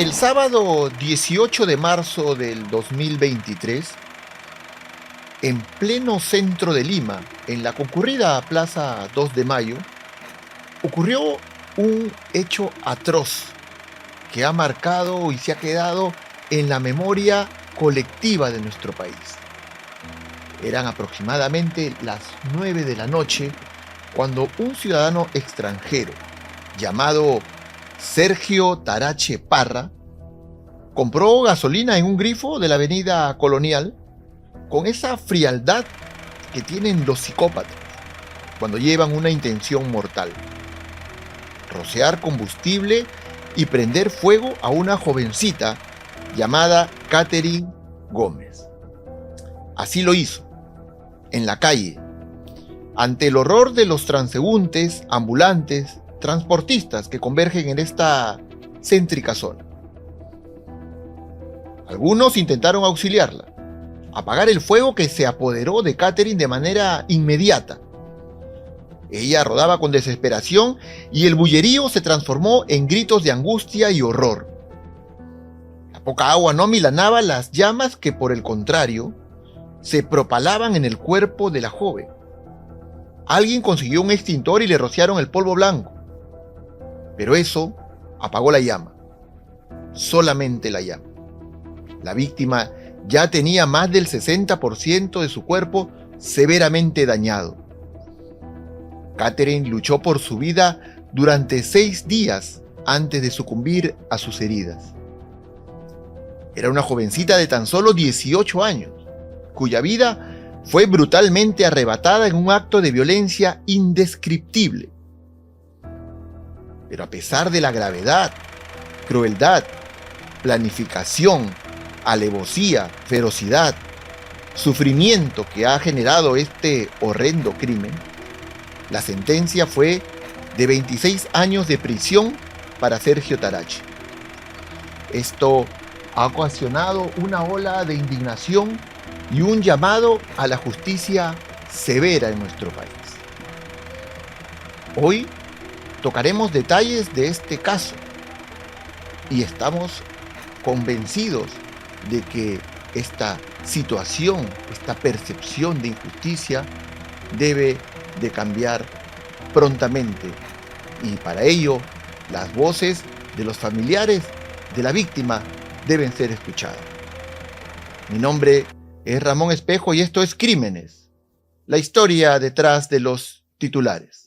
El sábado 18 de marzo del 2023, en pleno centro de Lima, en la concurrida Plaza 2 de Mayo, ocurrió un hecho atroz que ha marcado y se ha quedado en la memoria colectiva de nuestro país. Eran aproximadamente las 9 de la noche cuando un ciudadano extranjero llamado Sergio Tarache Parra compró gasolina en un grifo de la avenida Colonial con esa frialdad que tienen los psicópatas cuando llevan una intención mortal: rociar combustible y prender fuego a una jovencita llamada Catherine Gómez. Así lo hizo, en la calle, ante el horror de los transeúntes, ambulantes, transportistas que convergen en esta céntrica zona. Algunos intentaron auxiliarla, apagar el fuego que se apoderó de Catherine de manera inmediata. Ella rodaba con desesperación y el bullerío se transformó en gritos de angustia y horror. La poca agua no milanaba las llamas que, por el contrario, se propalaban en el cuerpo de la joven. Alguien consiguió un extintor y le rociaron el polvo blanco. Pero eso apagó la llama. Solamente la llama. La víctima ya tenía más del 60% de su cuerpo severamente dañado. Catherine luchó por su vida durante 6 días antes de sucumbir a sus heridas. Era una jovencita de tan solo 18 años, cuya vida fue brutalmente arrebatada en un acto de violencia indescriptible. Pero a pesar de la gravedad, crueldad, planificación, alevosía, ferocidad, sufrimiento que ha generado este horrendo crimen, la sentencia fue de 26 años de prisión para Sergio Tarache. Esto ha ocasionado una ola de indignación y un llamado a la justicia severa en nuestro país. Hoy tocaremos detalles de este caso y estamos convencidos de que esta situación, esta percepción de injusticia debe de cambiar prontamente, y para ello las voces de los familiares de la víctima deben ser escuchadas. Mi nombre es Ramón Espejo y esto es Crímenes, la historia detrás de los titulares.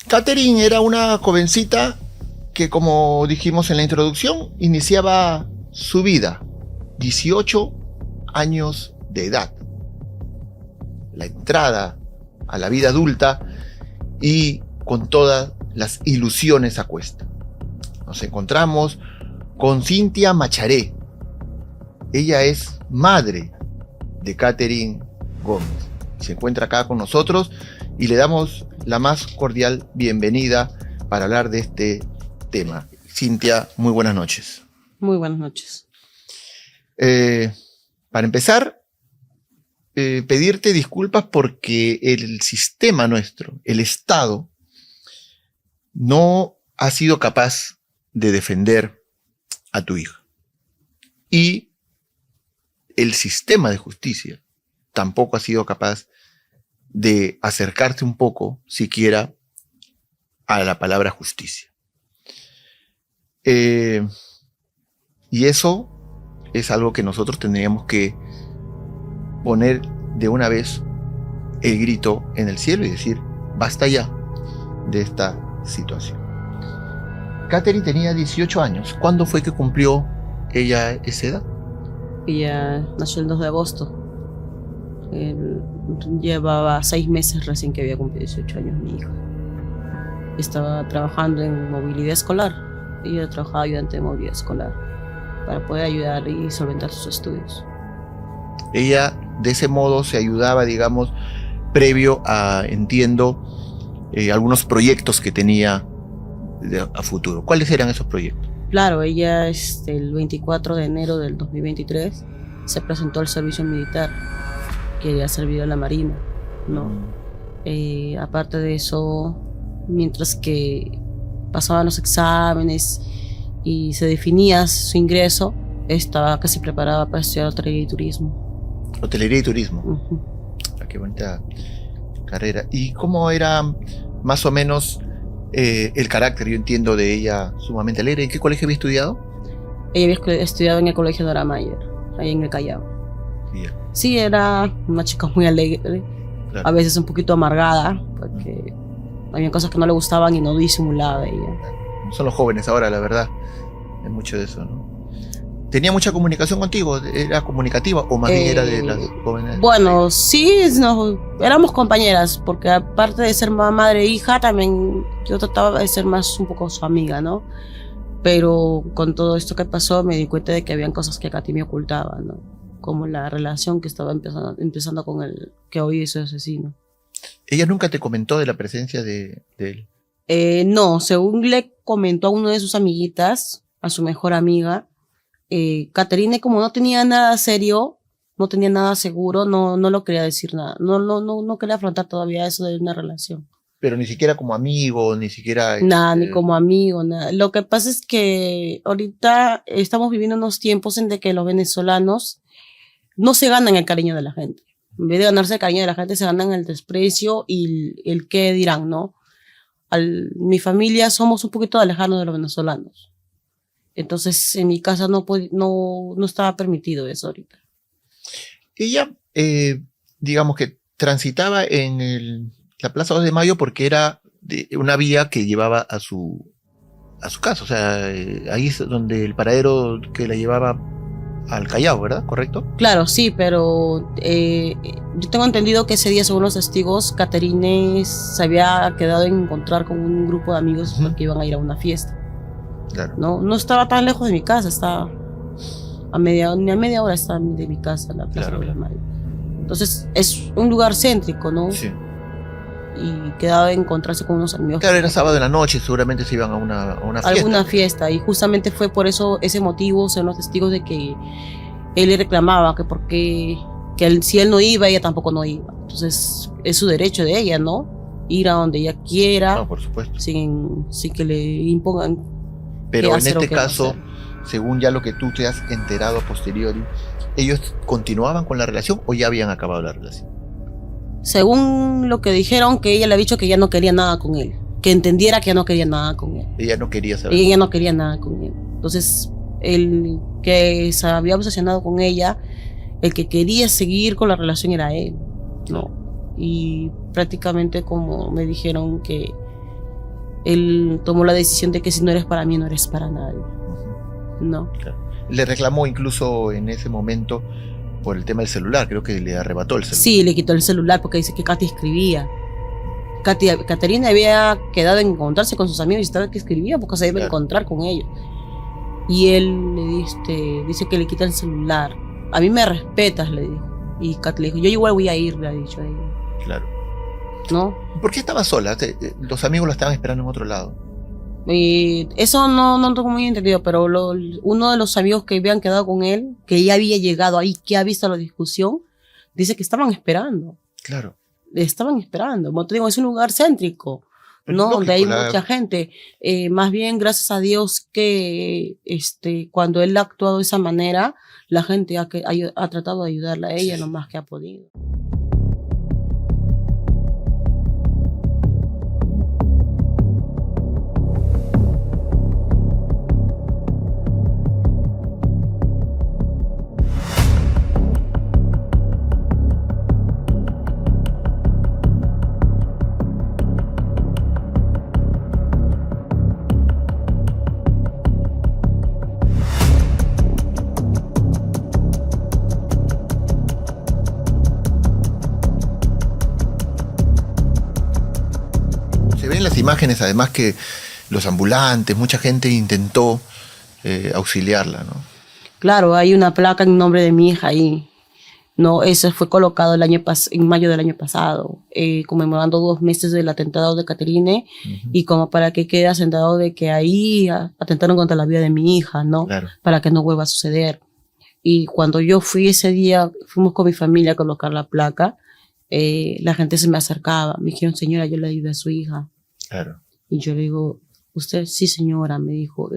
Catherine era una jovencita que, como dijimos en la introducción, iniciaba su vida, 18 años de edad. La entrada a la vida adulta y con todas las ilusiones a cuesta. Nos encontramos con Cintia Macharé. Ella es madre de Catherine Gómez. Se encuentra acá con nosotros y le damos la más cordial bienvenida para hablar de este tema. Cintia, muy buenas noches. Muy buenas noches. Para empezar, pedirte disculpas porque el sistema nuestro, el Estado, no ha sido capaz de defender a tu hija. Y el sistema de justicia tampoco ha sido capaz de acercarse un poco, siquiera, a la palabra justicia. Y eso es algo que nosotros tendríamos que poner de una vez el grito en el cielo y decir, basta ya de esta situación. Katherine tenía 18 años. ¿Cuándo fue que cumplió ella esa edad? Ella nació el 2 de agosto. Llevaba 6 meses recién que había cumplido 18 años mi hija. Estaba trabajando en movilidad escolar. Ella trabajaba ayudante de movilidad escolar para poder ayudar y solventar sus estudios. Ella de ese modo se ayudaba, digamos, previo a, entiendo, algunos proyectos que tenía a futuro. ¿Cuáles eran esos proyectos? Claro, ella el 24 de enero del 2023 se presentó al servicio militar. Quería servir a la Marina, ¿no? Aparte de eso, mientras que pasaban los exámenes y se definía su ingreso, estaba casi preparada para estudiar hotelería y turismo. Hotelería y turismo. Qué bonita carrera. ¿Y cómo era más o menos el carácter? Yo entiendo de ella sumamente alegre. ¿En qué colegio había estudiado? Ella había estudiado en el colegio Dora Mayer, ahí en el Callao. Yeah. Sí, era una chica muy alegre, claro. A veces un poquito amargada, porque había cosas que no le gustaban y no disimulaba ella. Son los jóvenes ahora, la verdad. Hay mucho de eso, ¿no? ¿Tenía mucha comunicación contigo? ¿Era comunicativa o más bien era de las jóvenes? Bueno, sí, éramos compañeras, porque aparte de ser madre e hija, también yo trataba de ser más un poco su amiga, ¿no? Pero con todo esto que pasó me di cuenta de que habían cosas que Katy me ocultaba, ¿no? Como la relación que estaba empezando con el que hoy es su asesino. ¿Ella nunca te comentó de la presencia de él? No, según le comentó a una de sus amiguitas, a su mejor amiga, Katherine, como no tenía nada serio, no tenía nada seguro, no lo quería decir nada, no quería afrontar todavía eso de una relación. Pero ni siquiera como amigo, ni siquiera... Nada, ni como amigo, nada. Lo que pasa es que ahorita estamos viviendo unos tiempos en de que los venezolanos no se ganan el cariño de la gente. En vez de ganarse el cariño de la gente, se ganan el desprecio y el qué dirán, ¿no? Mi familia somos un poquito alejados de los venezolanos. Entonces, en mi casa no estaba permitido eso ahorita. Ella, digamos que transitaba en la Plaza 2 de Mayo porque era una vía que llevaba a su casa. O sea, ahí es donde el paradero que la llevaba al Callao, ¿verdad? ¿Correcto? Claro, sí, pero yo tengo entendido que ese día, según los testigos, Katherine se había quedado en encontrar con un grupo de amigos porque iban a ir a una fiesta. Claro. No estaba tan lejos de mi casa, estaba a media hora está de mi casa, la Plaza de la Mayo. Entonces es un lugar céntrico, ¿no? Sí. Y quedaba de encontrarse con unos amigos. Claro, era sábado en la noche, seguramente se iban a una fiesta. Alguna fiesta, y justamente fue por eso, ese motivo, son los testigos de que él le reclamaba que porque si él no iba, ella tampoco no iba. Entonces es su derecho de ella, ¿no? Ir a donde ella quiera. No, por supuesto. Sin que le impongan. Pero en este caso, según ya lo que tú te has enterado a posteriori, ¿ellos continuaban con la relación o ya habían acabado la relación? Según lo que dijeron, que ella le ha dicho que ya no quería nada con él, que entendiera que ya no quería nada con él. Ella no quería saber. Ella no quería nada con él. Entonces, el que se había obsesionado con ella, el que quería seguir con la relación era él, ¿no? Y prácticamente como me dijeron que él tomó la decisión de que si no eres para mí, no eres para nadie, ¿no? Claro. Le reclamó incluso en ese momento por el tema del celular, creo que le arrebató el celular. Sí, le quitó el celular porque dice que Katy escribía. Katherine había quedado en encontrarse con sus amigos y estaba que escribía porque se iba a encontrar con ellos. Y él le dice que le quita el celular. A mí me respetas, le dijo. Y Katy le dijo, yo igual voy a ir, le ha dicho a ella. Claro. ¿No? ¿Por qué estaba sola? Los amigos la estaban esperando en otro lado. Y eso no tengo muy entendido, pero uno de los amigos que habían quedado con él, que ya había llegado ahí, que ha visto la discusión, dice que estaban esperando. Claro. Estaban esperando. Como te digo, es un lugar céntrico, ¿no? Lógico, donde hay mucha gente. Más bien, gracias a Dios que cuando él ha actuado de esa manera, la gente ha tratado de ayudarla a ella lo más que ha podido. imágenes, además, que los ambulantes, mucha gente intentó auxiliarla, ¿no? Claro, hay una placa en nombre de mi hija ahí. No, eso fue colocado en mayo del año pasado, conmemorando 2 meses del atentado de Caterine, y como para que quede asentado de que ahí atentaron contra la vida de mi hija, ¿no? Claro. Para que no vuelva a suceder. Y cuando yo fui ese día, fuimos con mi familia a colocar la placa, la gente se me acercaba, me dijeron, señora, yo le ayudé a su hija. Claro. Y yo le digo, usted, sí señora, me dijo,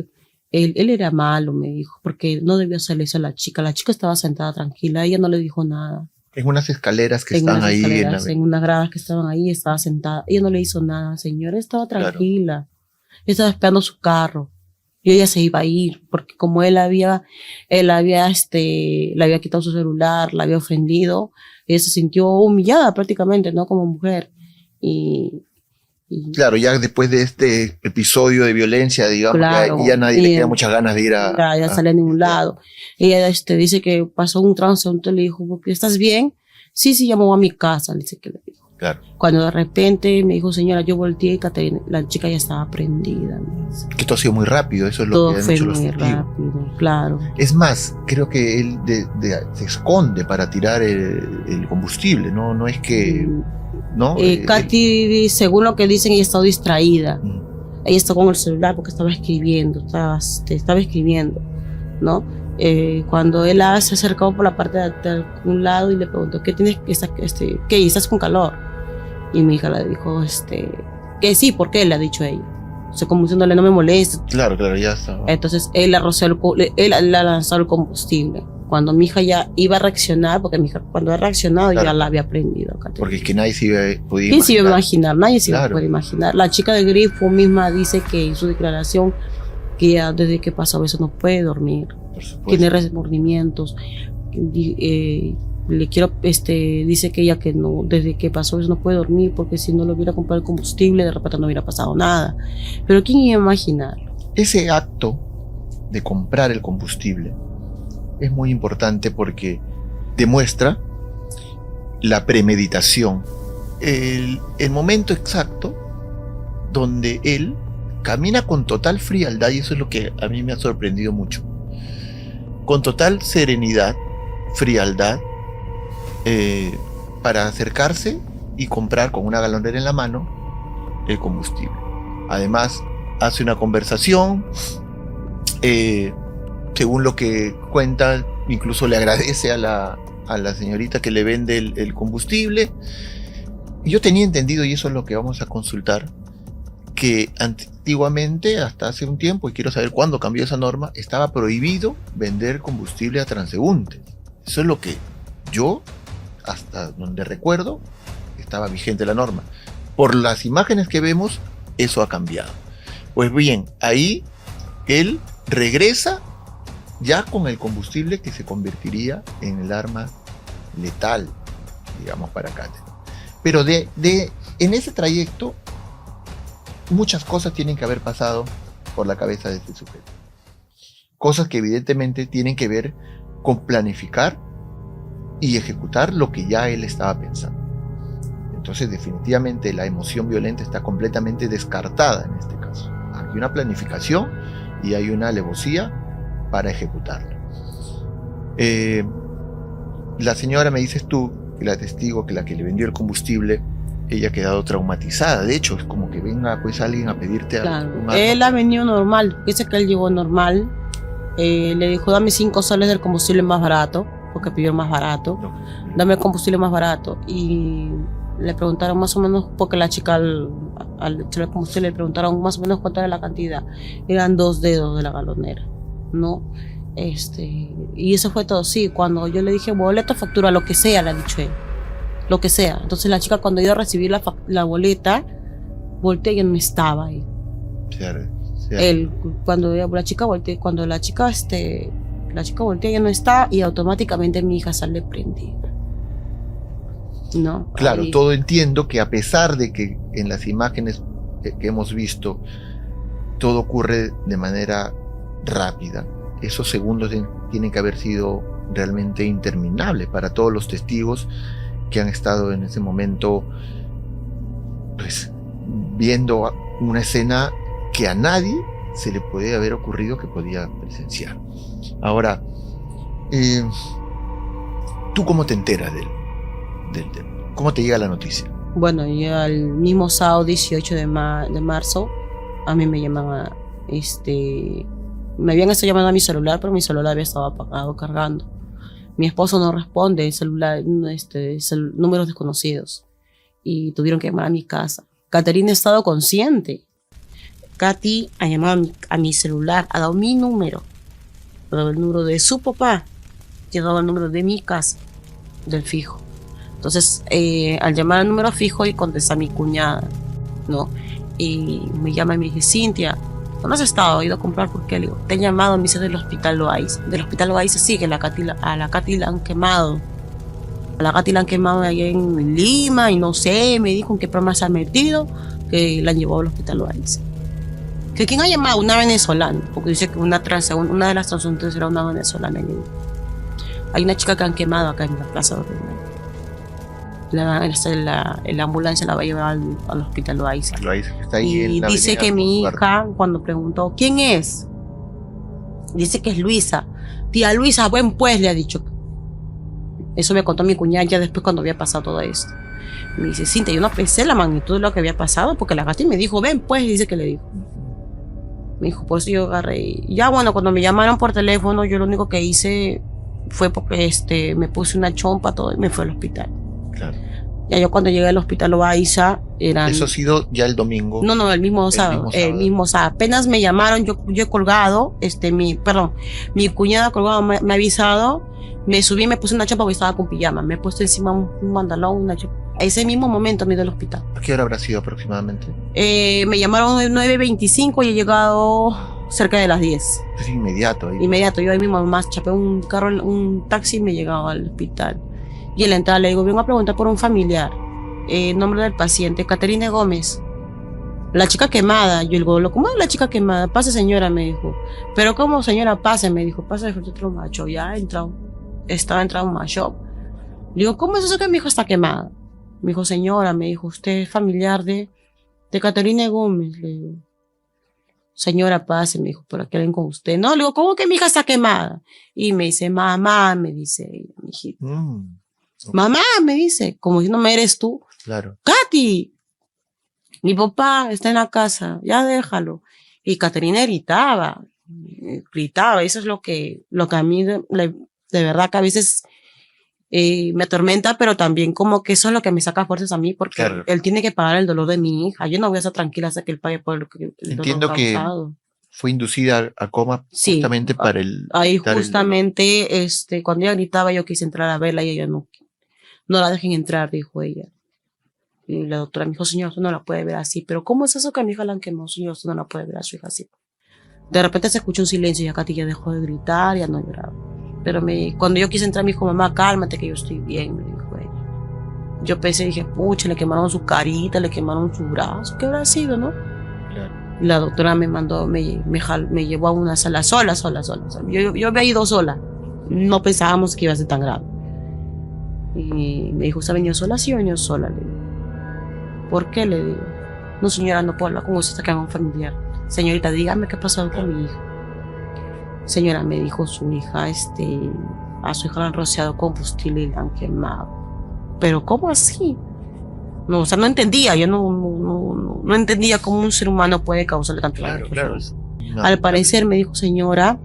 él era malo, me dijo, porque no debió hacerle eso a la chica estaba sentada tranquila, ella no le dijo nada. En unas escaleras que En están unas ahí. escaleras, en unas gradas que estaban ahí, estaba sentada, ella no le hizo nada, señora, estaba tranquila, estaba esperando su carro, y ella se iba a ir, porque como le había quitado su celular, la había ofendido, ella se sintió humillada prácticamente, ¿no? Como mujer, y claro, ya después de este episodio de violencia, digamos, claro, ya nadie le queda muchas ganas de ir ya sale a ningún lado. Ella dice que pasó un transeúnte, le dijo, ¿estás bien? Sí, llamó a mi casa, dice que le dijo. Claro. Cuando de repente me dijo, señora, yo volteé y Caterina, la chica ya estaba prendida. Que esto ha sido muy rápido, eso es lo Todo que han fue hecho los muy testigos. rápido, claro. Es más, creo que él se esconde para tirar el combustible, no es que... ¿no? Katy, según lo que dicen, ella estaba distraída. Ella estaba con el celular porque estaba escribiendo, ¿no? Cuando él se acercó por la parte de un lado y le preguntó, ¿qué tienes? ¿Qué? ¿Estás con calor? Y mi hija le dijo, que sí, ¿por qué? Le ha dicho ella. O sea, como diciéndole, no me molestes. Claro, ya está. Entonces él le lanzó el combustible. Cuando mi hija ya iba a reaccionar, porque mi hija cuando ha reaccionado ya la había prendido. Porque es que nadie se podía imaginar. ¿Quién se iba a imaginar? Nadie se puede imaginar. La chica del grifo misma dice que en su declaración que ya desde que pasó eso no puede dormir. Tiene remordimientos. Dice que ella que no, desde que pasó eso no puede dormir porque si no le hubiera comprado el combustible de repente no hubiera pasado nada. Pero ¿quién iba a imaginar? Ese acto de comprar el combustible es muy importante porque demuestra la premeditación, el momento exacto donde él camina con total frialdad, y eso es lo que a mí me ha sorprendido mucho, con total serenidad, frialdad, para acercarse y comprar con una galonera en la mano el combustible. Además, hace una conversación, según lo que cuenta, incluso le agradece a la señorita que le vende el combustible. Y yo tenía entendido, y eso es lo que vamos a consultar, que antiguamente, hasta hace un tiempo, y quiero saber cuándo cambió esa norma, estaba prohibido vender combustible a transeúntes. Eso es lo que yo, hasta donde recuerdo, estaba vigente la norma. Por las imágenes que vemos, eso ha cambiado. Pues bien, ahí él regresa ya con el combustible que se convertiría en el arma letal, digamos, para Katherine. Pero en ese trayecto, muchas cosas tienen que haber pasado por la cabeza de este sujeto. Cosas que evidentemente tienen que ver con planificar y ejecutar lo que ya él estaba pensando. Entonces, definitivamente la emoción violenta está completamente descartada en este caso. Hay una planificación y hay una alevosía para ejecutarla. La señora, me dices tú, que la testigo, que la que le vendió el combustible, ella ha quedado traumatizada. De hecho, es como que venga pues alguien a pedirte claro. un arma. Él ha venido normal, dice que él llegó normal. Le dijo, dame 5 soles del combustible más barato, porque pidió el más barato. No. Dame el combustible más barato. Y le preguntaron más o menos, porque la chica al echarle el combustible le preguntaron más o menos cuánto era la cantidad. Eran 2 dedos de la galonera, ¿no? Y eso fue todo. Sí, cuando yo le dije boleta, factura, lo que sea, le ha dicho él. Lo que sea. Entonces la chica, cuando iba a recibir la boleta, volteé y ya no estaba ahí. Él, cuando la chica volteé, la chica voltea ya no está, y automáticamente mi hija sale prendida. ¿No? Claro, ahí. Todo entiendo que a pesar de que en las imágenes que hemos visto todo ocurre de manera rápida, esos segundos tienen que haber sido realmente interminables para todos los testigos que han estado en ese momento pues viendo una escena que a nadie se le puede haber ocurrido que podía presenciar. Ahora, ¿tú cómo te enteras del tema? ¿Cómo te llega la noticia? Bueno, ya el mismo sábado 18 de marzo, a mí me llamaban me habían estado llamando a mi celular, pero mi celular había estado apagado cargando. Mi esposo no responde, el celular, números desconocidos. Y tuvieron que llamar a mi casa. Caterina ha estado consciente. Katy ha llamado a mi celular, ha dado mi número. Ha dado el número de su papá y ha dado el número de mi casa, del fijo. Entonces, al llamar al número fijo y contesta a mi cuñada, ¿no? Y me llama y me dice, Cintia, ¿dónde has estado? He ido a comprar, ¿por qué? Le digo, te han llamado, me dice, del Hospital Loaiza. Del Hospital Loaiza sí, que a la Katy la han quemado. A la Katy la han quemado allá en Lima y no sé, me dijo en qué problema se ha metido, que la han llevado al Hospital Loaiza. ¿Que quién ha llamado? Una venezolana, porque dice que una de las transeúntes era una venezolana. Hay una chica que han quemado acá en la Plaza de la ambulancia la va a llevar al Hospital Loaiza. Loaiza, que está ahí y en la dice avenida que mi Portugal. hija, cuando preguntó, ¿quién es? Dice que es Luisa. Tía Luisa, buen pues, le ha dicho. Eso me contó mi cuñada ya después cuando había pasado todo esto. Me dice, Cintia, yo no pensé la magnitud de lo que había pasado, porque la Katy me dijo, ven pues, dice que le dijo. Me dijo, pues yo agarré. Y ya bueno, cuando me llamaron por teléfono, yo lo único que hice fue porque me puse una chompa todo y me fui al hospital. Claro. Ya yo cuando llegué al Hospital Loaiza eran... Eso ha sido ya el domingo. No, el mismo sábado. El mismo sábado. Apenas me llamaron, yo he colgado, mi cuñada ha colgado, me ha avisado, me subí, me puse una chompa porque estaba con pijama, me he puesto encima un pantalón, una chompa. A ese mismo momento me he ido al hospital. ¿A qué hora habrá sido aproximadamente? Me llamaron a 9:25 y he llegado cerca de las 10. Es inmediato. Ahí. Inmediato, yo ahí mismo más chapé un taxi y me he llegado al hospital. Y en la entrada le digo, vengo a preguntar por un familiar. Nombre del paciente, Caterina Gómez. La chica quemada. Yo le digo, ¿cómo es la chica quemada? Pase, señora, me dijo. Pero ¿cómo, señora? Pase, me dijo. Pase de otro macho. Ya estaba entrado un macho. Le digo, ¿cómo es eso que mi hijo está quemada? Me dijo, señora, me dijo, usted es familiar de Caterina Gómez. Le digo, señora, pase, me dijo, por aquí ven con usted. No, le digo, ¿cómo que mi hija está quemada? Y me dice, mamá, me dice ella, mi hijita. Okay. Mamá, me dice, como si no me eres tú. Claro. Katy, mi papá está en la casa, ya déjalo. Y Caterina gritaba. Eso es lo que a mí de verdad que a veces me atormenta, pero también como que eso es lo que me saca fuerzas a mí, porque claro. Él tiene que pagar el dolor de mi hija. Yo no voy a estar tranquila hasta que él pague por el Entiendo dolor que causado. Fue inducida a coma justamente para el... Ahí justamente, cuando ella gritaba, yo quise entrar a verla y ella no la dejen entrar, dijo ella. Y la doctora me dijo, señor, usted no la puede ver así. Pero ¿cómo es eso que a mi hija la han quemado? Señor, usted no la puede ver a su hija así. De repente se escuchó un silencio y a Katy ya dejó de gritar, ya no lloraba. Pero cuando yo quise entrar, me dijo, mamá, cálmate que yo estoy bien, me dijo ella. Yo pensé, dije, pucha, le quemaron su carita, le quemaron su brazo. ¿Qué habrá sido, no? Claro. La doctora me mandó, me llevó a una sala sola. Yo había ido sola. No pensábamos que iba a ser tan grave. Y me dijo, ¿usted ha venido sola? Sí, venido sola, le digo. ¿Por qué? Le digo. No, señora, no puedo hablar con usted hasta que haga un familiar. Señorita, dígame qué ha pasado con mi hija. Señora, me dijo su hija, a su hija le han rociado combustible y la han quemado. ¿Pero cómo así? No, o sea, no entendía, yo no entendía cómo un ser humano puede causarle tanto daño. Claro. Al parecer, me dijo, señora,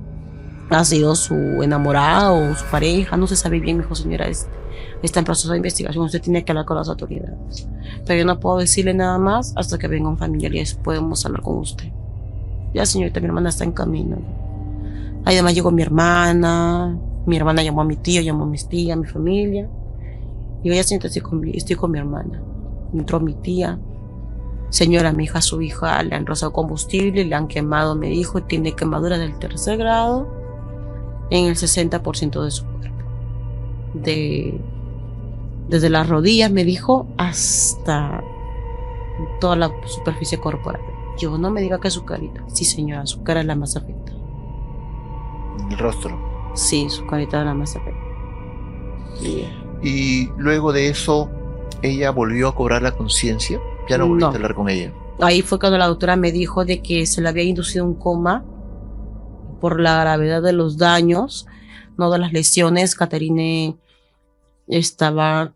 ha sido su enamorado o su pareja, no se sabe bien. Me dijo, señora, está en proceso de investigación, usted tiene que hablar con las autoridades. Pero yo no puedo decirle nada más hasta que venga un familiar y después podemos hablar con usted. Ya, señorita, mi hermana está en camino. Además llegó mi hermana llamó a mi tío, llamó a mis tías, a mi familia. Y yo, ya, señorita, estoy con mi hermana. Entró mi tía. Señora, mi hija, su hija, le han rozado combustible, le han quemado, me dijo, tiene quemadura del 3er grado en el 60% de su cuerpo. Desde las rodillas, me dijo, hasta toda la superficie corporal. Yo, no me diga que es su carita. Sí, señora, su cara es la más afectada. El rostro. Sí, su carita es la más afectada. Y luego de eso, ella volvió a cobrar la conciencia. Ya no volviste a hablar con ella. Ahí fue cuando la doctora me dijo de que se le había inducido un coma por la gravedad de los daños, no de las lesiones. Caterine estaba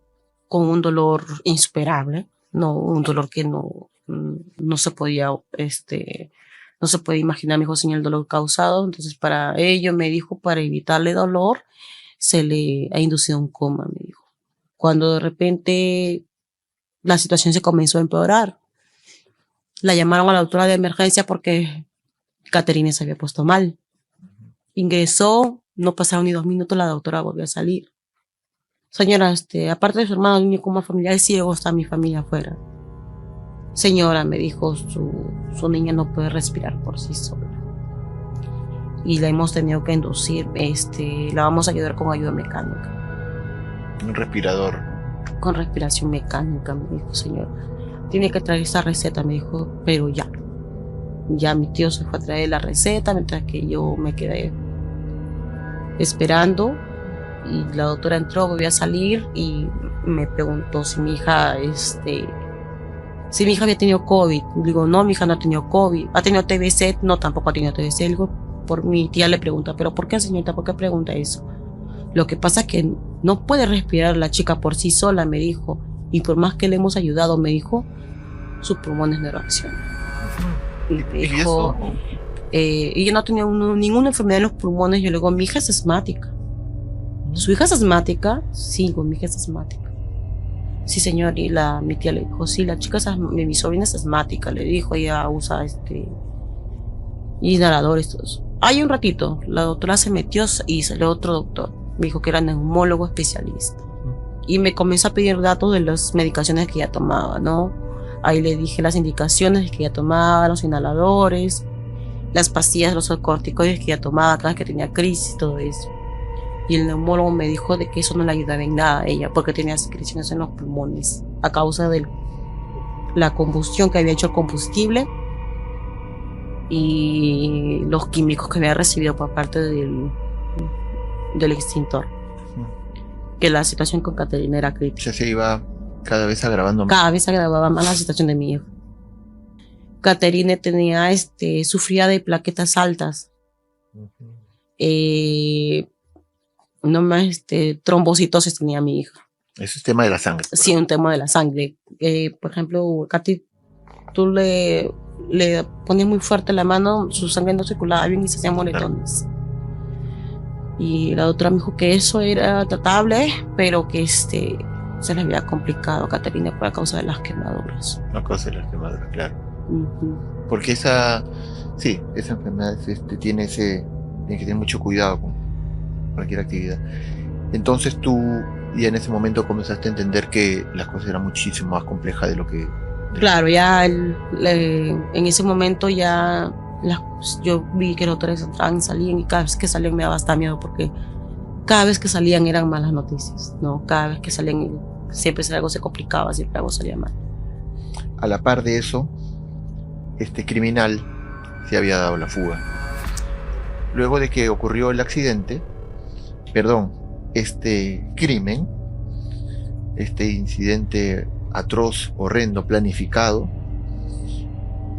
con un dolor insuperable, no, un dolor que no se podía, no se puede imaginar, me dijo, sin el dolor causado. Entonces, para ello, me dijo, para evitarle dolor, se le ha inducido un coma, me dijo. Cuando de repente la situación se comenzó a empeorar, la llamaron a la doctora de emergencia porque Caterine se había puesto mal. Ingresó, no pasaron ni 2 minutos, la doctora volvió a salir. Señora, aparte de su hermano, niño como familiar ciego, está mi familia afuera. Señora, me dijo, su niña no puede respirar por sí sola. Y la hemos tenido que inducir, la vamos a ayudar con ayuda mecánica. Un respirador. Con respiración mecánica, me dijo, señora. Tiene que traer esa receta, me dijo, pero ya. Ya mi tío se fue a traer la receta, mientras que yo me quedé esperando. Y la doctora entró, volvió a salir y me preguntó si mi hija, si mi hija había tenido COVID. Digo, no, mi hija no ha tenido COVID. ¿Ha tenido TBC? No, tampoco ha tenido TBC. Digo, por mi tía le pregunta, ¿pero por qué, señorita? ¿Por qué pregunta eso? Lo que pasa es que no puede respirar la chica por sí sola, me dijo. Y por más que le hemos ayudado, me dijo, sus pulmones no reaccionan. Y me dijo, ella no tenía ninguna enfermedad en los pulmones. Yo le digo, mi hija es asmática. ¿Su hija es asmática? Sí, mi hija es asmática. Sí, señor. Y mi tía le dijo, sí, la chica mi sobrina es asmática. Le dijo, ella usa inhaladores, todo eso. Hay un ratito, la doctora se metió y salió otro doctor. Me dijo que era neumólogo especialista. Y me comenzó a pedir datos de las medicaciones que ella tomaba, ¿no? Ahí le dije las indicaciones que ella tomaba, los inhaladores, las pastillas, los corticoides que ella tomaba cada vez que tenía crisis, todo eso. Y el neumólogo me dijo de que eso no le ayudaba en nada a ella, porque tenía secreciones en los pulmones a causa de la combustión que había hecho el combustible y los químicos que había recibido por parte del extintor. Que la situación con Caterine era crítica. O sea, se iba cada vez agravando más. Cada vez se agravaba más la situación de mi hijo. Caterine tenía, sufría de plaquetas altas. No más, trombocitosis tenía mi hija. Eso es tema de la sangre. Sí, un tema de la sangre. Por ejemplo, Katy, tú le ponías muy fuerte la mano, su sangre no circulaba bien y se hacían moretones. Claro. Y la doctora me dijo que eso era tratable, pero que se le había complicado a Caterine por causa de las quemaduras. A causa de las quemaduras, claro. Porque esa enfermedad tiene que tener mucho cuidado con cualquier actividad. Entonces tú ya en ese momento comenzaste a entender que las cosas eran muchísimo más complejas de lo que... Claro, ya en ese momento ya yo vi que los doctores entraban y salían, y cada vez que salían me daba hasta miedo, porque cada vez que salían eran malas noticias, ¿no? Cada vez que salían siempre algo se complicaba, siempre algo salía mal. A la par de eso, este criminal se había dado la fuga. Luego de que ocurrió el accidente, este crimen, este incidente atroz, horrendo, planificado,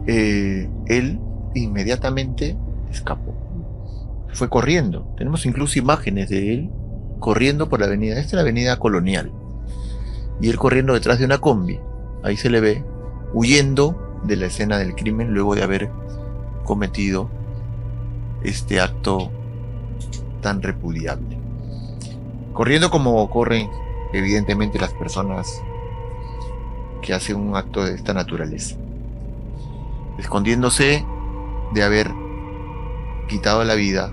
él inmediatamente escapó. Fue corriendo. Tenemos incluso imágenes de él corriendo por la avenida. Esta es la avenida Colonial. Y él corriendo detrás de una combi. Ahí se le ve huyendo de la escena del crimen luego de haber cometido este acto tan repudiable. Corriendo como corren evidentemente las personas que hacen un acto de esta naturaleza. Escondiéndose de haber quitado la vida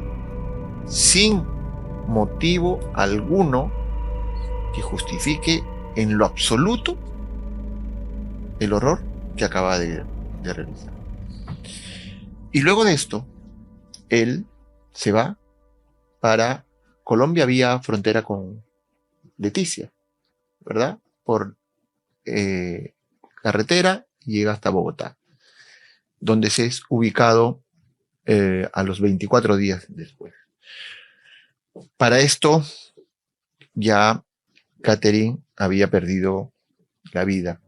sin motivo alguno que justifique en lo absoluto el horror que acaba de realizar. Y luego de esto, él se va para Colombia vía frontera con Leticia, ¿verdad? Por carretera y llega hasta Bogotá, donde se es ubicado a los 24 días después. Para esto, ya Caterine había perdido la vida.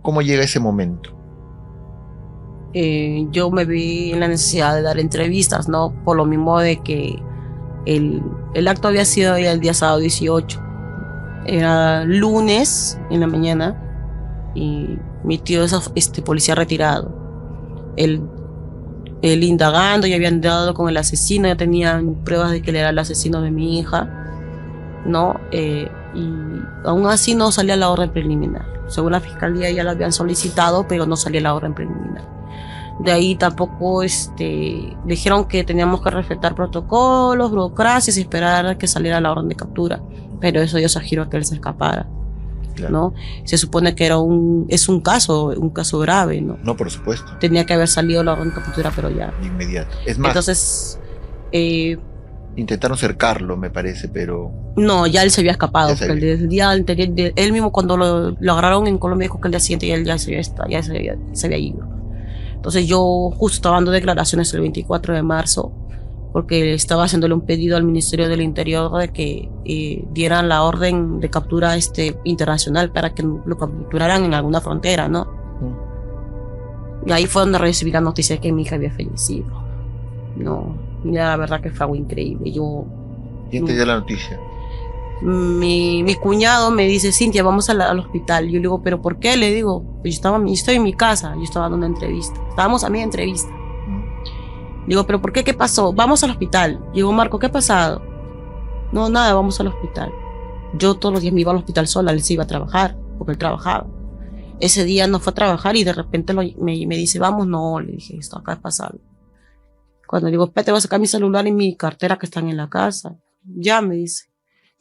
¿Cómo llega ese momento? yo me vi en la necesidad de dar entrevistas, ¿no? Por lo mismo de que el acto había sido ya el día sábado 18. Era lunes en la mañana y mi tío es policía retirado. Él indagando, ya habían dado con el asesino, ya tenían pruebas de que él era el asesino de mi hija, ¿no? Y aún así no salía la orden preliminar. Según la fiscalía ya la habían solicitado, pero no salía la orden preliminar. De ahí tampoco dijeron que teníamos que respetar protocolos, burocracias y esperar a que saliera la orden de captura. Pero eso dio giro a que él se escapara. Claro. ¿No? Se supone que es un caso grave, ¿no? No, por supuesto. Tenía que haber salido la orden de captura, pero ya. De inmediato. Es más, entonces, intentaron cercarlo, me parece, pero... No, ya él se había escapado, porque el día anterior, él mismo cuando lo agarraron en Colombia dijo que el día siguiente él ya se había ido. Entonces yo justo estaba dando declaraciones el 24 de marzo, porque estaba haciéndole un pedido al Ministerio del Interior de que dieran la orden de captura internacional para que lo capturaran en alguna frontera, ¿no? Y ahí fue donde recibí la noticia de que mi hija había fallecido. No, ya la verdad que fue algo increíble. ¿Quién te dio la noticia? Mi cuñado me dice, Cintia, vamos al hospital. Yo le digo, ¿pero por qué? Le digo, pues yo estoy en mi casa, yo estaba dando una entrevista. Estábamos a mi entrevista. Digo, ¿pero por qué? ¿Qué pasó? Vamos al hospital. Digo, Marco, ¿qué ha pasado? No, nada, vamos al hospital. Yo todos los días me iba al hospital sola, él se iba a trabajar, porque él trabajaba. Ese día no fue a trabajar y de repente me dice, vamos, no, le dije, esto acá pasa algo. Cuando digo, espérate, voy a sacar mi celular y mi cartera que están en la casa. Ya, me dice.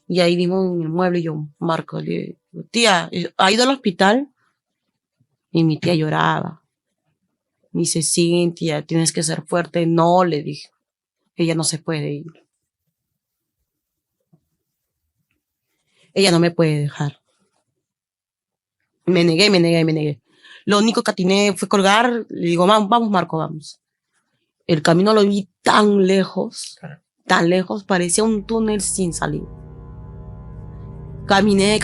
Y ahí vimos en el mueble y yo, Marco, le digo, tía, ¿ha ido al hospital? Y mi tía lloraba. Me dice, Cintia, tienes que ser fuerte. No, le dije, ella no se puede ir. Ella no me puede dejar. Me negué. Lo único que atiné fue colgar. Le digo, vamos, Marco, vamos. El camino lo vi tan lejos, parecía un túnel sin salida. Caminé,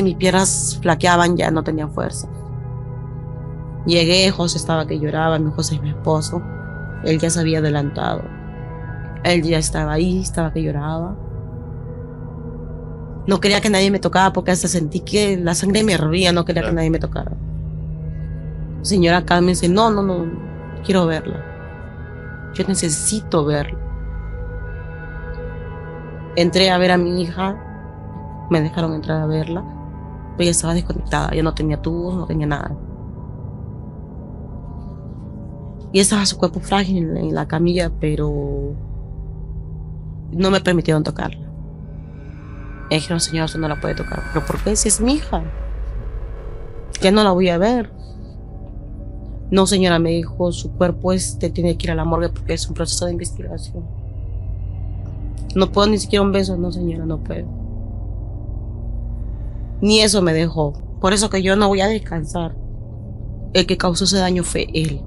mis piernas flaqueaban, ya no tenían fuerza. Llegué, José estaba que lloraba, José es mi esposo. Él ya se había adelantado. Él ya estaba ahí, estaba que lloraba. No quería que nadie me tocara porque hasta sentí que la sangre me hervía, no quería que nadie me tocara. Señora Carmen dice, no, quiero verla. Yo necesito verla. Entré a ver a mi hija, me dejaron entrar a verla, pero ella estaba desconectada, ya no tenía tubos, no tenía nada. Y estaba su cuerpo frágil en la camilla, pero no me permitieron tocarla. Me dijeron, señora, usted no la puede tocar. ¿Pero por qué? Si es mi hija. Ya no la voy a ver. No, señora, me dijo, su cuerpo tiene que ir a la morgue porque es un proceso de investigación. No puedo ni siquiera un beso. No, señora, no puedo. Ni eso me dejó. Por eso que yo no voy a descansar. El que causó ese daño fue él.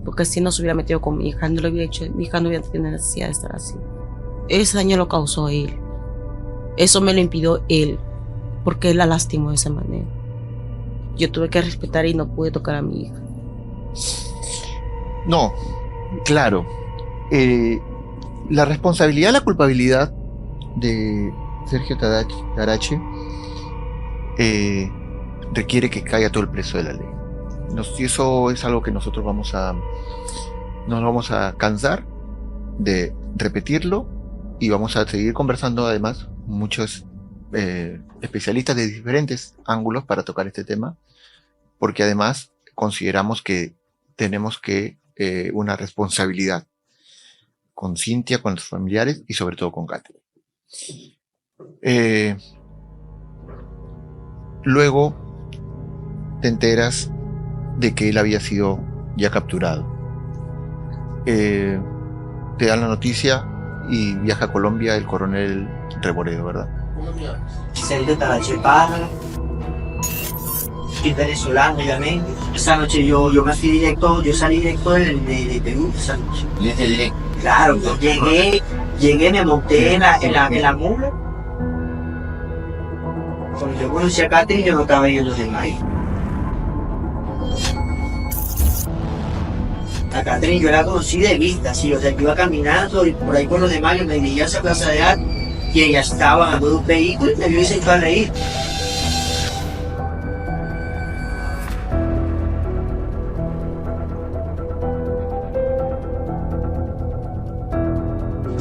Porque si no se hubiera metido con mi hija, no lo hubiera hecho, mi hija no hubiera tenido necesidad de estar así. Ese daño lo causó él. Eso me lo impidió él, porque él la lastimó de esa manera. Yo tuve que respetar y no pude tocar a mi hija. No, claro. La responsabilidad, la culpabilidad de Sergio Tarache requiere que caiga todo el peso de la ley. Y eso es algo que nosotros nos vamos a cansar de repetirlo y vamos a seguir conversando además muchos especialistas de diferentes ángulos para tocar este tema, porque además consideramos que tenemos una responsabilidad con Cintia, con los familiares y sobre todo con Katherine. Luego te enteras de que él había sido ya capturado. Te dan la noticia y viaja a Colombia el coronel Reboredo, ¿verdad? Sergio Tarache para es venezolano, obviamente. Esa noche yo salí directo de Perú esa noche. Claro, yo llegué, me monté en la mula. Cuando yo conocí a Katherine, yo no estaba yendo de maíz. A Catherine yo la conocí de vista, sí, o sea, yo iba caminando y por ahí por los demás yo me dirigía hacia Plaza de Armas y ella estaba bajando de un vehículo y me vio y se echó a reír.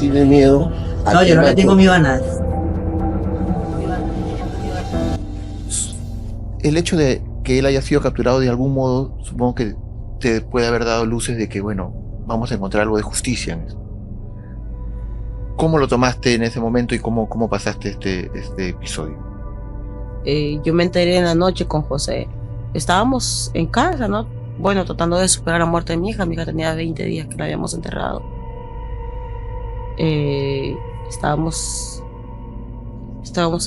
¿Tiene miedo? No, yo no le tengo miedo a nada. El hecho de que él haya sido capturado de algún modo, supongo que te puede haber dado luces de que, bueno, vamos a encontrar algo de justicia en eso. ¿Cómo lo tomaste en ese momento y cómo pasaste este episodio? Yo me enteré en la noche con José. Estábamos en casa, ¿no? Bueno, tratando de superar la muerte de mi hija. Mi hija tenía 20 días que la habíamos enterrado. Estábamos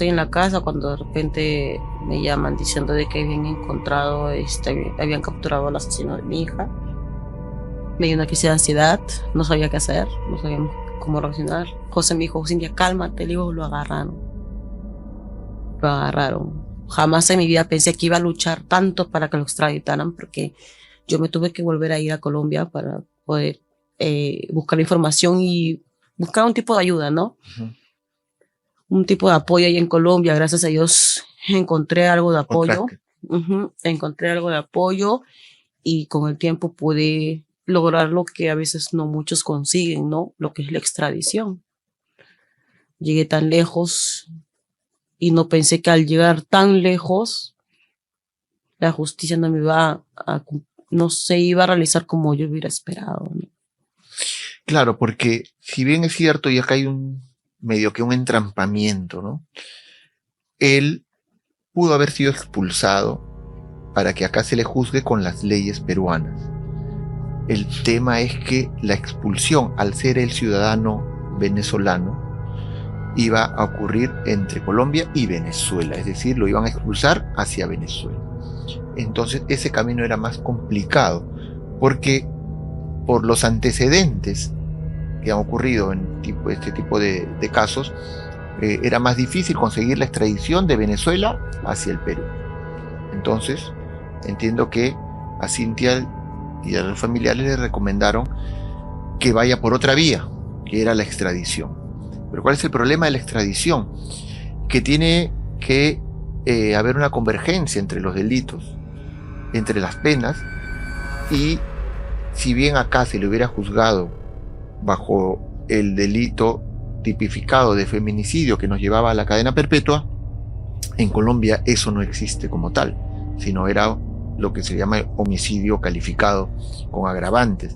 ahí en la casa cuando de repente me llaman diciendo de que habían encontrado, habían capturado al asesino de mi hija. Me dio una crisis de ansiedad, no sabía qué hacer, no sabía cómo reaccionar. José me dijo, Cintia, cálmate, le digo, lo agarraron. Jamás en mi vida pensé que iba a luchar tanto para que lo extraditaran, porque yo me tuve que volver a ir a Colombia para poder buscar información y buscar un tipo de ayuda, ¿no? Uh-huh. Un tipo de apoyo ahí en Colombia. Gracias a Dios encontré algo de apoyo. Encontré algo de apoyo y con el tiempo pude lograr lo que a veces no muchos consiguen, ¿no? Lo que es la extradición. Llegué tan lejos y no pensé que al llegar tan lejos la justicia no me iba no se iba a realizar como yo hubiera esperado, ¿no? Claro, porque si bien es cierto y acá hay medio que un entrampamiento, ¿no? Él pudo haber sido expulsado para que acá se le juzgue con las leyes peruanas. El tema es que la expulsión, al ser el ciudadano venezolano, iba a ocurrir entre Colombia y Venezuela, es decir, lo iban a expulsar hacia Venezuela. Entonces ese camino era más complicado, porque por los antecedentes que han ocurrido en este tipo de casos, era más difícil conseguir la extradición de Venezuela hacia el Perú. Entonces, entiendo que a Cintia y a los familiares le recomendaron que vaya por otra vía, que era la extradición. Pero ¿cuál es el problema de la extradición? Que tiene que haber una convergencia entre los delitos, entre las penas, y si bien acá se le hubiera juzgado bajo el delito tipificado de feminicidio que nos llevaba a la cadena perpetua, en Colombia eso no existe como tal, sino era lo que se llama homicidio calificado con agravantes,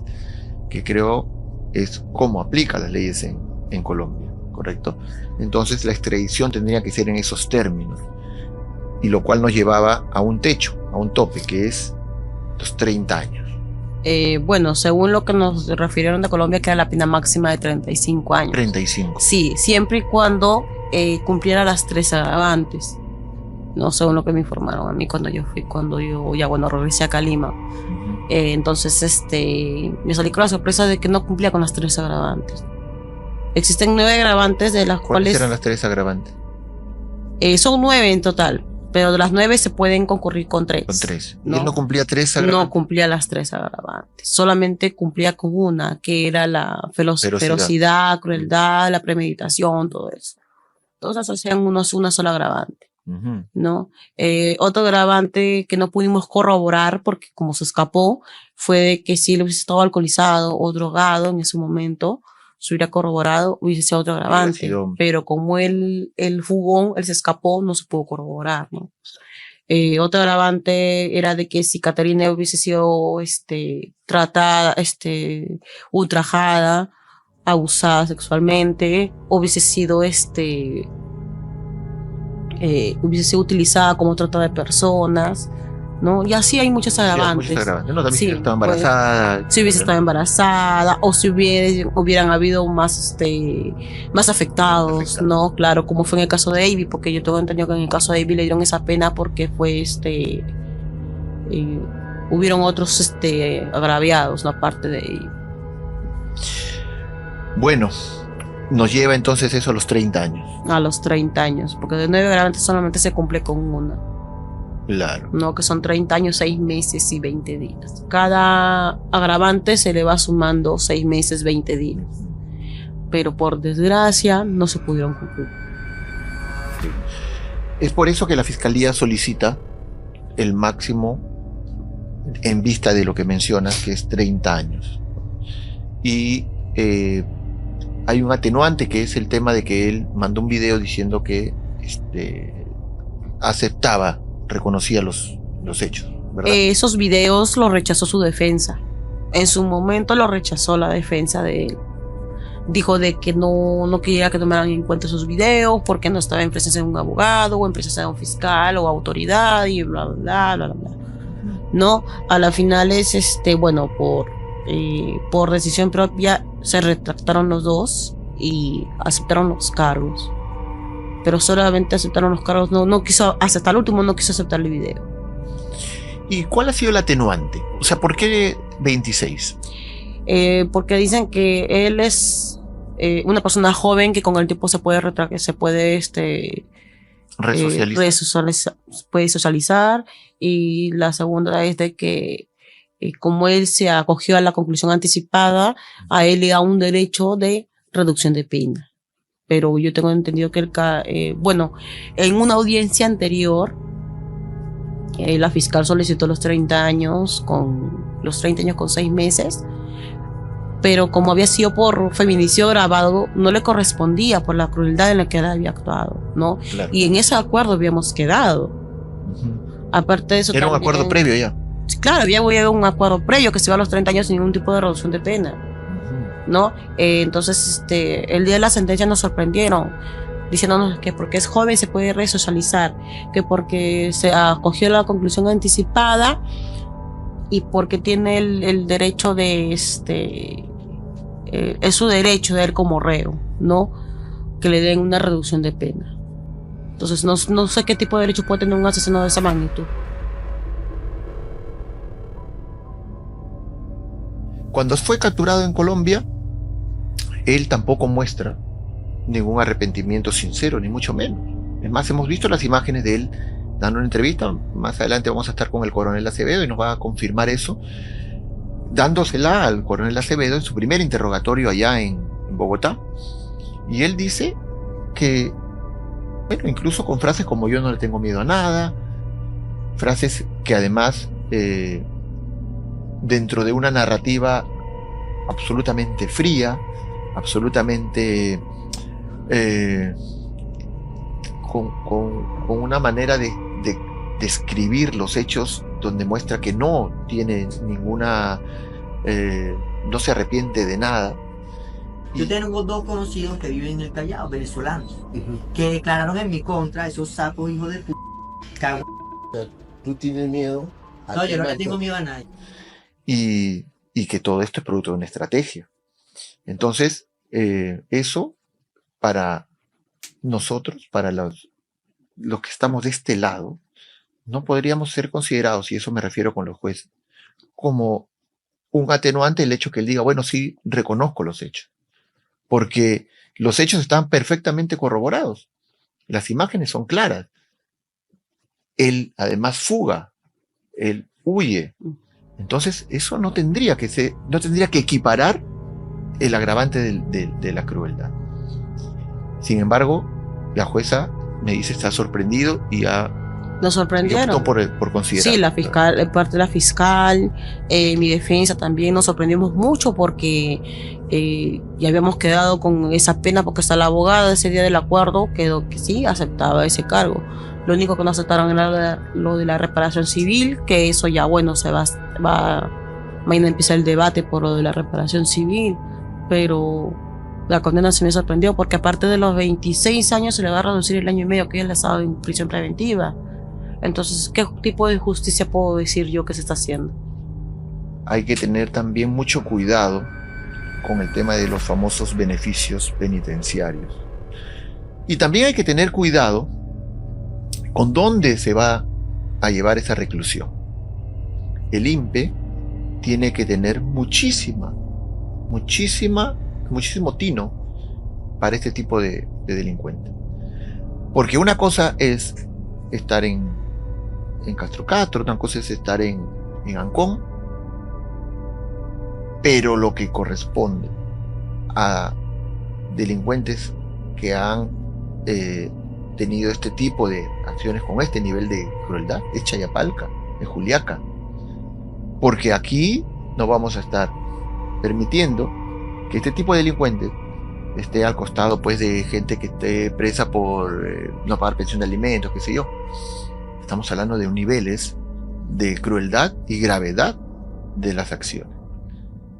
que creo es como aplica las leyes en Colombia, ¿correcto? Entonces la extradición tendría que ser en esos términos, y lo cual nos llevaba a un techo, a un tope, que es los 30 años. Bueno, según lo que nos refirieron de Colombia, que era la pena máxima de 35 años. 35. Sí, siempre y cuando cumpliera las 3 agravantes. No, según lo que me informaron a mí cuando yo regresé acá a Lima. Uh-huh. Entonces, me salí con la sorpresa de que no cumplía con las 3 agravantes. Existen 9 agravantes, de las ¿Cuáles cuales eran las 3 agravantes? son 9 en total. Pero de las 9 se pueden concurrir con 3. Con 3. ¿No? ¿Y él no cumplía 3 agravantes? No cumplía las 3 agravantes. Solamente cumplía con una, que era la ferocidad, crueldad, la premeditación, todo eso. Todas hacían una sola agravante. Uh-huh. ¿No? Otro agravante que no pudimos corroborar, porque como se escapó, fue de que si él hubiese estado alcoholizado o drogado en ese momento, se hubiera corroborado, hubiese sido otro agravante. Pero como él fugó, él se escapó, no se pudo corroborar, ¿no? Otro agravante era de que si Caterina hubiese sido tratada, ultrajada, abusada sexualmente, hubiese sido utilizada como trata de personas, ¿no? Y así hay muchos agravantes. Sí, no, también sí, si estaba embarazada. Si hubiese estado embarazada, o si hubieran habido más afectados, ¿no? Claro, como fue en el caso de Ivy, porque yo tengo entendido que en el caso de Ivy le dieron esa pena porque fue hubieron otros agraviados, ¿no? Aparte de Ivy. Bueno, nos lleva entonces eso a los 30 años. A los 30 años, porque de 9 agravantes solamente se cumple con una. Claro. ¿no? Que son 30 años, 6 meses y 20 días. Cada agravante se le va sumando 6 meses, 20 días. Pero por desgracia no se pudieron cumplir. Es por eso que la Fiscalía solicita el máximo en vista de lo que mencionas, que es 30 años. Y hay un atenuante, que es el tema de que él mandó un video diciendo que aceptaba, reconocía los hechos, ¿verdad? Esos videos los rechazó su defensa. En su momento lo rechazó la defensa de él. Dijo de que no quería que tomaran en cuenta sus videos porque no estaba en presencia de un abogado o en presencia de un fiscal o autoridad y bla bla bla bla bla. No, a la final es bueno, por decisión propia se retractaron los dos y aceptaron los cargos. Pero solamente aceptaron los cargos, no quiso, hasta el último no quiso aceptar el video. ¿Y cuál ha sido el atenuante? O sea, ¿por qué 26? Porque dicen que él es una persona joven que con el tiempo se puede puede socializar, y la segunda es de que como él se acogió a la conclusión anticipada, a él le da un derecho de reducción de pena. Pero yo tengo entendido que en una audiencia anterior la fiscal solicitó los 30 años con 6 meses, pero como había sido por feminicidio grabado, no le correspondía por la crueldad en la que él había actuado, ¿no? Claro. Y en ese acuerdo habíamos quedado. Aparte de eso, era un acuerdo previo ya. Claro, había un acuerdo previo que se iba a los 30 años sin ningún tipo de reducción de pena, ¿no? Entonces, el día de la sentencia nos sorprendieron, diciéndonos que porque es joven se puede resocializar, que porque se acogió a la conclusión anticipada y porque tiene el derecho de es su derecho de él como reo, ¿no? Que le den una reducción de pena. Entonces no sé qué tipo de derecho puede tener un asesino de esa magnitud. Cuando fue capturado en Colombia, él tampoco muestra ningún arrepentimiento sincero, ni mucho menos. Es más, hemos visto las imágenes de él dando una entrevista. Más adelante vamos a estar con el coronel Acevedo y nos va a confirmar eso, dándosela al coronel Acevedo en su primer interrogatorio allá en Bogotá. Y él dice que, bueno, incluso con frases como yo no le tengo miedo a nada, frases que además dentro de una narrativa absolutamente fría, absolutamente con una manera de describir los hechos donde muestra que no tiene ninguna, no se arrepiente de nada. Yo tengo 2 conocidos que viven en el Callao, venezolanos, que declararon en mi contra, esos sapos hijos de p***. ¿Tú tienes miedo? No, yo no le tengo miedo a nadie. Y que todo esto es producto de una estrategia. Entonces, eso para nosotros, para los que estamos de este lado, no podríamos ser considerados, y eso me refiero con los jueces, como un atenuante el hecho que él diga, bueno, sí, reconozco los hechos. Porque los hechos están perfectamente corroborados. Las imágenes son claras. Él además fuga, él huye. Entonces eso no tendría que equiparar el agravante de la crueldad. Sin embargo, la jueza me dice está sorprendido y nos sorprendieron. Optó por considerar. Sí, la fiscal, parte de la fiscal, mi defensa también nos sorprendimos mucho porque ya habíamos quedado con esa pena porque hasta la abogada ese día del acuerdo quedó que sí aceptaba ese cargo. Lo único que no aceptaron era lo de la reparación civil, que eso ya bueno mañana empieza el debate por lo de la reparación civil, pero la condena se me sorprendió porque aparte de los 26 años se le va a reducir el año y medio que él ha estado en prisión preventiva. Entonces, ¿qué tipo de justicia puedo decir yo que se está haciendo? Hay que tener también mucho cuidado con el tema de los famosos beneficios penitenciarios. Y también hay que tener cuidado con dónde se va a llevar esa reclusión. El INPE tiene que tener muchísimo tino para este tipo de delincuentes. Porque una cosa es estar en en Castro Castro, otra cosa es estar en Ancón, pero lo que corresponde a delincuentes que han tenido este tipo de acciones con este nivel de crueldad es Chayapalca, es Juliaca, porque aquí no vamos a estar permitiendo que este tipo de delincuentes esté al costado pues de gente que esté presa por no pagar pensión de alimentos, qué sé yo. Estamos hablando de niveles de crueldad y gravedad de las acciones.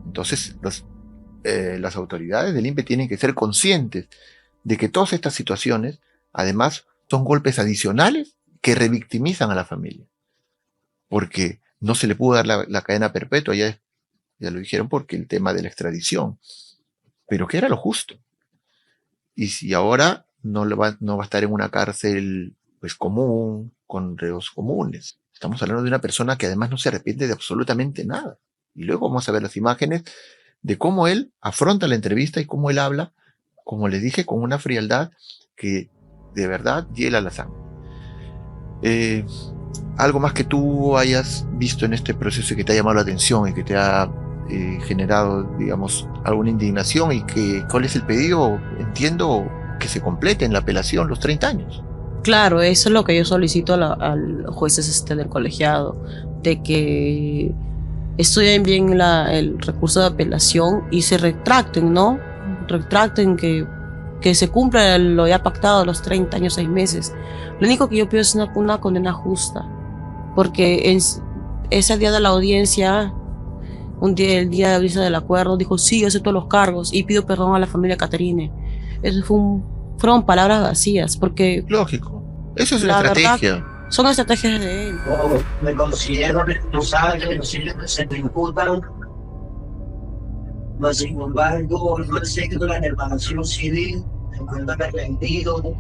Entonces las autoridades del INPE tienen que ser conscientes de que todas estas situaciones además son golpes adicionales que revictimizan a la familia, porque no se le pudo dar la cadena perpetua, ya lo dijeron, porque el tema de la extradición, pero que era lo justo. Y si ahora no va a estar en una cárcel pues común, con reos comunes, estamos hablando de una persona que además no se arrepiente de absolutamente nada. Y luego vamos a ver las imágenes de cómo él afronta la entrevista y cómo él habla, como les dije, con una frialdad que de verdad hiela la sangre. Algo más que tú hayas visto en este proceso y que te ha llamado la atención y que te ha generado, digamos, alguna indignación, y ¿cuál es el pedido? Entiendo que se complete en la apelación los 30 años. Claro, eso es lo que yo solicito a los jueces del colegiado, de que estudien bien el recurso de apelación y se retracten, ¿no? Retracten que se cumpla lo ya pactado, los 30 años, 6 meses. Lo único que yo pido es una condena justa, porque ese día de la audiencia, el día de audiencia del acuerdo, dijo, sí, yo acepto los cargos y pido perdón a la familia Caterine. Eso fueron palabras vacías, porque... Lógico, eso es una estrategia. Son estrategias de él. Me considero responsable, se me imputan, mas sin embargo, no acepto la reparación civil, me encuentro arrepentido.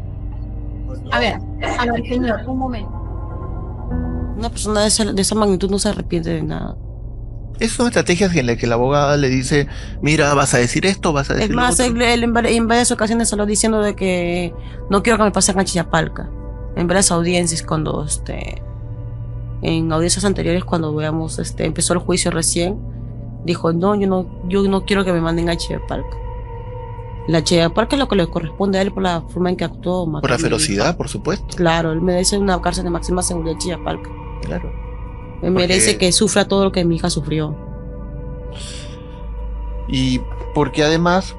A ver, señor, un momento. Una persona de esa magnitud no se arrepiente de nada. Esas son estrategias en las que la abogada le dice, mira, vas a decir esto, vas a decir Es más, lo otro. él en varias ocasiones salió diciendo de que no quiero que me pasen a Chayapalca. En varias audiencias, cuando en audiencias anteriores, cuando veamos empezó el juicio recién, dijo, no, yo no quiero que me manden a Chayapalca. La Chayapalca es lo que le corresponde a él por la forma en que actuó. Por la ferocidad, por supuesto. Claro, él merece una cárcel de máxima seguridad en Chayapalca. Claro. Él merece que sufra todo lo que mi hija sufrió. Y porque además,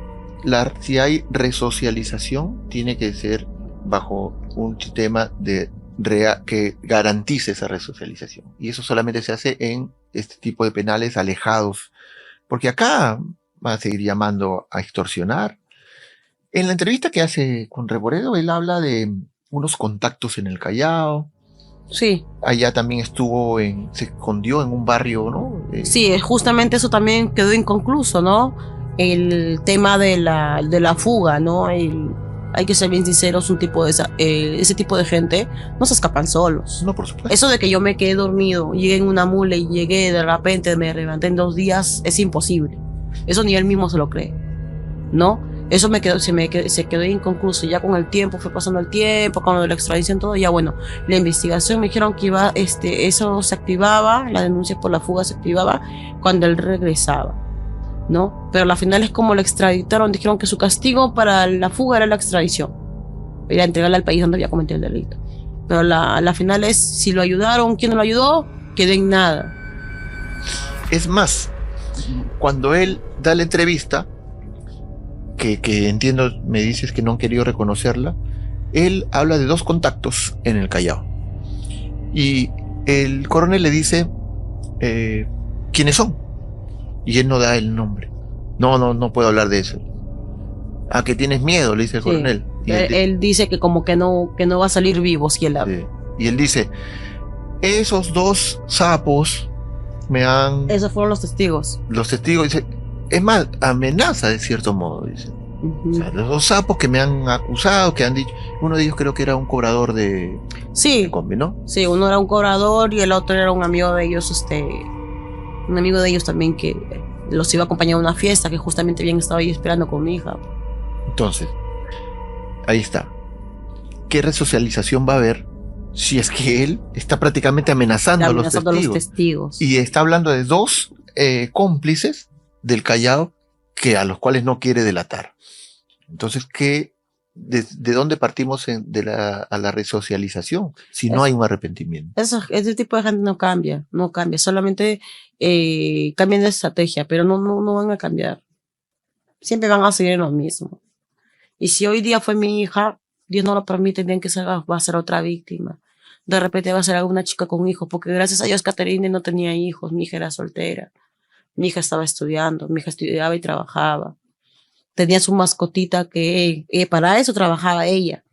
si hay resocialización, tiene que ser bajo un sistema que garantice esa resocialización. Y eso solamente se hace en este tipo de penales alejados. Porque acá va a seguir llamando a extorsionar. En la entrevista que hace con Reboredo, él habla de unos contactos en el Callao. Sí. Allá también se escondió en un barrio, ¿no? Sí, justamente eso también quedó inconcluso, ¿no? El tema de la fuga, ¿no? Hay que ser bien sinceros, ese tipo de gente no se escapan solos. No, por supuesto. Eso de que yo me quedé dormido, llegué en una mula y llegué de repente, me levanté en 2 días, es imposible. Eso ni él mismo se lo cree, ¿no? Eso se quedó inconcluso. Ya con el tiempo, fue pasando el tiempo, con la extradición, todo, ya bueno, la investigación me dijeron que eso se activaba, la denuncia por la fuga se activaba cuando él regresaba, ¿no? Pero al final es como lo extraditaron, dijeron que su castigo para la fuga era la extradición, era entregarle al país donde había cometido el delito. Pero la final es, si lo ayudaron, quién no lo ayudó, quedó en nada. Es más, cuando él da la entrevista, que entiendo, me dices que no han querido reconocerla, él habla de 2 contactos en el Callao. Y el coronel le dice, ¿quiénes son? Y él no da el nombre. No puedo hablar de eso. ¿A que tienes miedo? Le dice el coronel. Y él dice que como que no va a salir vivo si él habla. Sí. Y él dice, esos 2 sapos me han... Esos fueron los testigos. Los testigos, dice, es más, amenaza de cierto modo, dice. Uh-huh. O sea, los 2 sapos que me han acusado, que han dicho, uno de ellos creo que era un cobrador de combi, ¿no? Sí, uno era un cobrador y el otro era un amigo de ellos, un amigo de ellos también que los iba a acompañar a una fiesta, que justamente habían estado ahí esperando con mi hija. Entonces, ahí está. ¿Qué resocialización va a haber Si es que él está prácticamente amenazando, amenazando a a los los testigos. testigos. Y está hablando de dos cómplices del Callao a los cuales no quiere delatar. Entonces, ¿de dónde partimos a la resocialización si no hay un arrepentimiento? Ese tipo de gente no cambia, solamente cambian de estrategia, pero no van a cambiar. Siempre van a seguir en lo mismo. Y si hoy día fue mi hija, Dios no lo permite, bien que va a ser otra víctima. De repente va a ser alguna chica con hijos, porque gracias a Dios Caterine no tenía hijos, mi hija era soltera, mi hija estaba estudiando, mi hija estudiaba y trabajaba. Tenía su mascotita que para eso trabajaba ella.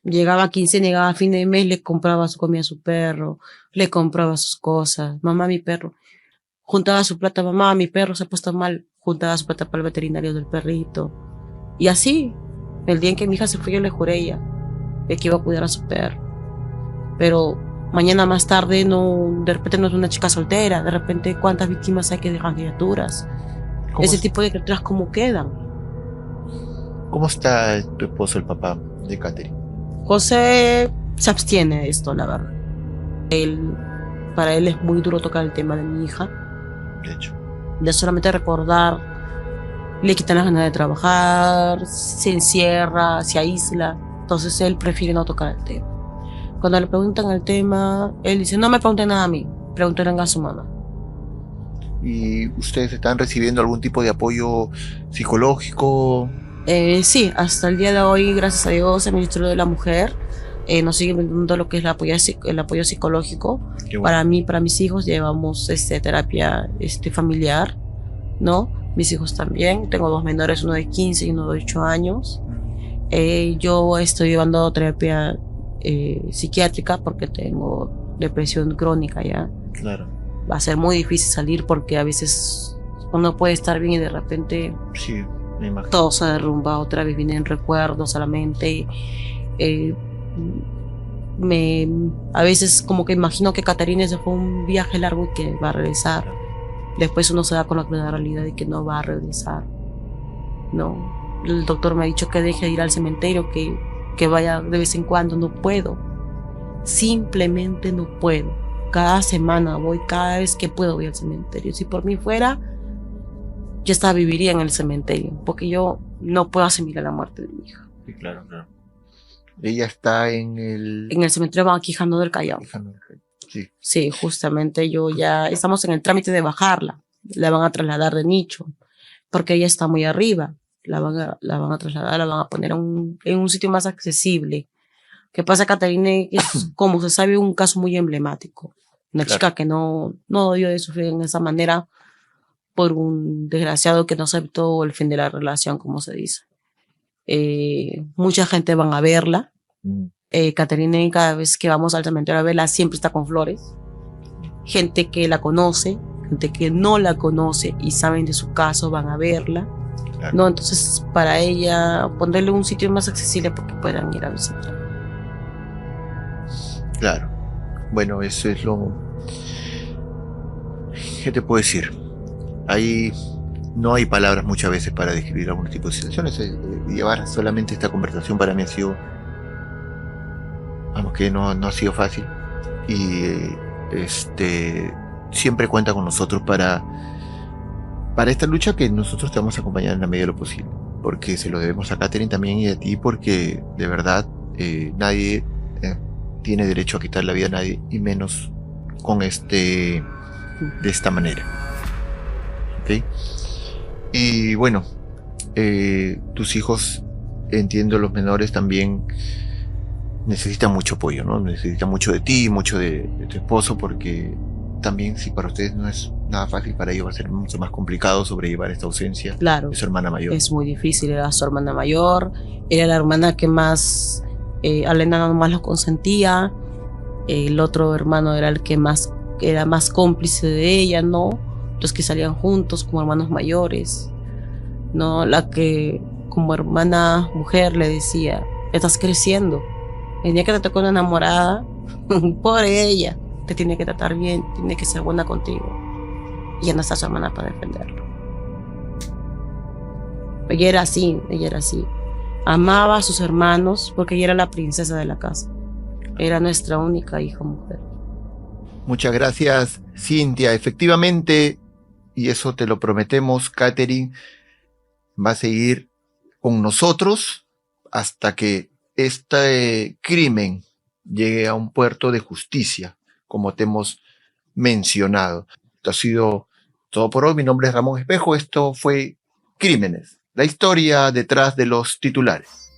Llegaba a 15, llegaba a fin de mes, le compraba su comida a su perro, le compraba sus cosas. Mamá, mi perro. Juntaba su plata, mamá, mi perro se ha puesto mal. Juntaba su plata para el veterinario del perrito. Y así, el día en que mi hija se fue, yo le juré a ella que iba a cuidar a su perro. Pero mañana más tarde, de repente no es una chica soltera. De repente, ¿cuántas víctimas hay que dejan criaturas? Ese tipo de criaturas, ¿cómo quedan? ¿Cómo está tu esposo, el papá de Caterine? José se abstiene de esto, la verdad. Para él es muy duro tocar el tema de mi hija. De hecho. De solamente recordar, le quitan las ganas de trabajar, se encierra, se aísla. Entonces él prefiere no tocar el tema. Cuando le preguntan el tema, él dice, no me pregunten nada a mí, pregúntenle a su mamá. ¿Y ustedes están recibiendo algún tipo de apoyo psicológico? Sí, hasta el día de hoy, gracias a Dios, el Ministerio de la Mujer nos sigue brindando lo que es el apoyo psicológico. Bueno. Para mí, para mis hijos, llevamos terapia familiar, ¿no? Mis hijos también. Tengo 2 menores, uno de 15 y uno de 8 años. Yo estoy llevando terapia psiquiátrica porque tengo depresión crónica ya. Claro. Va a ser muy difícil salir porque a veces uno puede estar bien y de repente sí, me imagino. Todo se derrumba, otra vez vienen recuerdos a la mente. A veces como que imagino que Caterine se fue un viaje largo y que va a regresar. Después uno se da con la realidad de que no va a regresar. No, el doctor me ha dicho que deje de ir al cementerio, que vaya de vez en cuando. No puedo, simplemente no puedo. Cada semana voy, cada vez que puedo voy al cementerio. Si por mí fuera, yo hasta viviría en el cementerio, porque yo no puedo asimilar la muerte de mi hija. Sí, claro. Ella está en el cementerio Banquijano del Callao. Sí. Sí, justamente estamos en el trámite de bajarla. La van a trasladar de nicho, porque ella está muy arriba. La van a trasladar, la van a poner en un sitio más accesible. ¿Qué pasa, Caterine? Es, como se sabe, un caso muy emblemático. Una chica que no debió de sufrir en esa manera por un desgraciado que no aceptó el fin de la relación, como se dice. Mucha gente van a verla. Caterine, cada vez que vamos al cementerio a verla, siempre está con flores. Gente que la conoce, gente que no la conoce y saben de su caso, van a verla. Claro. ¿No? Entonces, para ella, ponerle un sitio más accesible para que puedan ir a visitar. Claro. Bueno, eso es lo... ¿Qué te puedo decir? No hay palabras muchas veces para describir algún tipo de situaciones. Llevar solamente esta conversación para mí ha sido... Vamos, que no ha sido fácil. Y siempre cuenta con nosotros para esta lucha, que nosotros te vamos a acompañar en la medida de lo posible. Porque se lo debemos a Caterine también y a ti, porque de verdad nadie tiene derecho a quitar la vida a nadie, y menos de esta manera. ¿Okay? Y bueno, tus hijos, entiendo, los menores también necesitan mucho apoyo, ¿no? Necesitan mucho de ti, mucho de tu esposo, porque también, si para ustedes no es nada fácil, para ellos va a ser mucho más complicado sobrellevar esta ausencia. Claro, de su hermana mayor. Es muy difícil, era su hermana mayor, era la hermana que más, a la enana más los consentía, el otro hermano era el que era más cómplice de ella, ¿no? Los que salían juntos como hermanos mayores, ¿no? La que como hermana mujer le decía, estás creciendo, el día que te tocó una enamorada, por ella, te tiene que tratar bien, tiene que ser buena contigo, y ya no está su hermana para defenderlo. Ella era así, amaba a sus hermanos porque ella era la princesa de la casa. Era nuestra única hija mujer. Muchas gracias, Cintia. Efectivamente, y eso te lo prometemos, Catherine va a seguir con nosotros hasta que este crimen llegue a un puerto de justicia, como te hemos mencionado. Esto ha sido todo por hoy. Mi nombre es Ramón Espejo. Esto fue Crímenes, la historia detrás de los titulares.